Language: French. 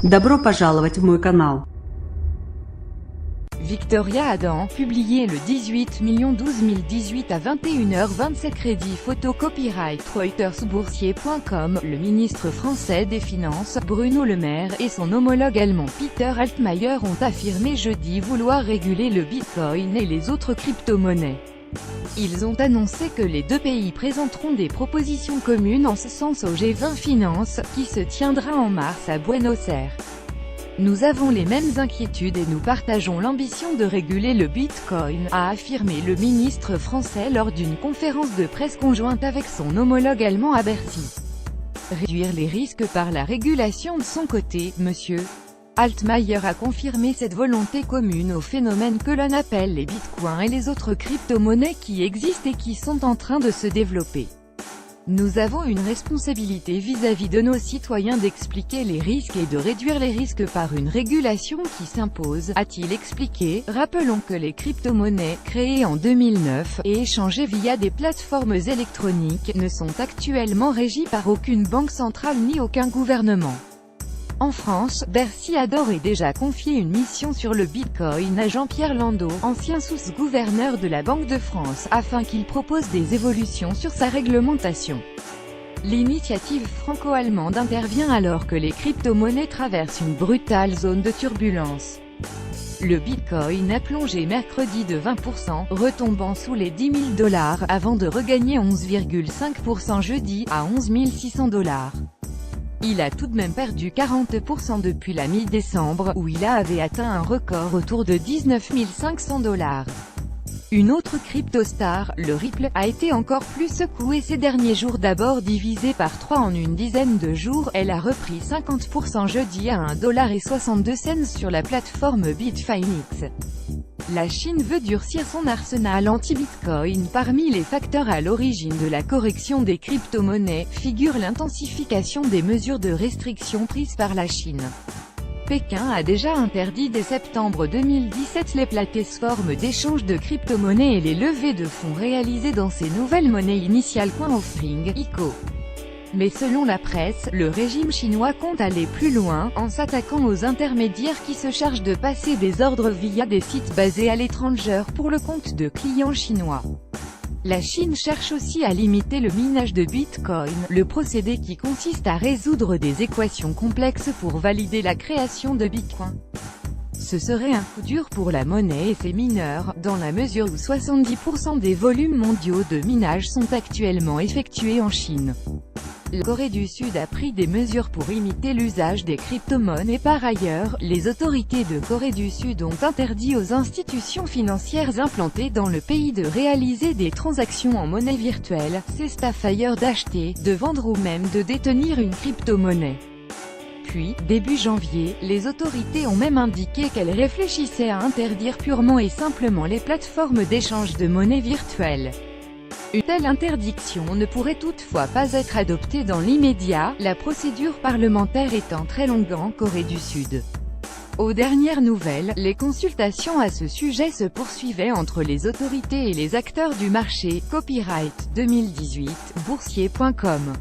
Добро пожаловать в мой канал. Victoria Adam, publié le 18 12 018 à 21h27. Crédit photo copyright Reuters. Boursier.com. Le ministre français des Finances, Bruno Le Maire, et son homologue allemand Peter Altmaier ont affirmé jeudi vouloir réguler le Bitcoin et les autres crypto-monnaies. Ils ont annoncé que les deux pays présenteront des propositions communes en ce sens au G20 Finance, qui se tiendra en mars à Buenos Aires. Nous avons les mêmes inquiétudes et nous partageons l'ambition de réguler le Bitcoin, a affirmé le ministre français lors d'une conférence de presse conjointe avec son homologue allemand à Bercy. Réduire les risques par la régulation. De son côté, M. Altmaier a confirmé cette volonté commune au phénomène que l'on appelle les bitcoins et les autres crypto-monnaies qui existent et qui sont en train de se développer. Nous avons une responsabilité vis-à-vis de nos citoyens d'expliquer les risques et de réduire les risques par une régulation qui s'impose, a-t-il expliqué. Rappelons que les crypto-monnaies, créées en 2009, et échangées via des plateformes électroniques, ne sont actuellement régies par aucune banque centrale ni aucun gouvernement. En France, Bercy a d'ores et déjà confié une mission sur le Bitcoin à Jean-Pierre Landau, ancien sous-gouverneur de la Banque de France, afin qu'il propose des évolutions sur sa réglementation. L'initiative franco-allemande intervient alors que les crypto-monnaies traversent une brutale zone de turbulence. Le Bitcoin a plongé mercredi de 20%, retombant sous les $10 000, avant de regagner 11,5% jeudi, à $11 600. Il a tout de même perdu 40% depuis la mi-décembre, où il avait atteint un record autour de $19 500. Une autre crypto-star, le Ripple, a été encore plus secouée ces derniers jours. D'abord divisée par 3 en une dizaine de jours, elle a repris 50% jeudi à $1,62 sur la plateforme Bitfinex. La Chine veut durcir son arsenal anti-Bitcoin. Parmi les facteurs à l'origine de la correction des crypto-monnaies, figure l'intensification des mesures de restriction prises par la Chine. Pékin a déjà interdit dès septembre 2017 les plateformes d'échange de crypto-monnaies et les levées de fonds réalisées dans ces nouvelles monnaies initiales. Offering, ICO. Mais selon la presse, le régime chinois compte aller plus loin, en s'attaquant aux intermédiaires qui se chargent de passer des ordres via des sites basés à l'étranger pour le compte de clients chinois. La Chine cherche aussi à limiter le minage de Bitcoin, le procédé qui consiste à résoudre des équations complexes pour valider la création de Bitcoin. Ce serait un coup dur pour la monnaie et ses mineurs, dans la mesure où 70% des volumes mondiaux de minage sont actuellement effectués en Chine. La Corée du Sud a pris des mesures pour imiter l'usage des crypto-monnaies. Par ailleurs, les autorités de Corée du Sud ont interdit aux institutions financières implantées dans le pays de réaliser des transactions en monnaie virtuelle, c'est-à-dire d'acheter, de vendre ou même de détenir une crypto-monnaie. Puis, début janvier, les autorités ont même indiqué qu'elles réfléchissaient à interdire purement et simplement les plateformes d'échange de monnaie virtuelle. Une telle interdiction ne pourrait toutefois pas être adoptée dans l'immédiat, la procédure parlementaire étant très longue en Corée du Sud. Aux dernières nouvelles, les consultations à ce sujet se poursuivaient entre les autorités et les acteurs du marché. Copyright 2018, Boursier.com.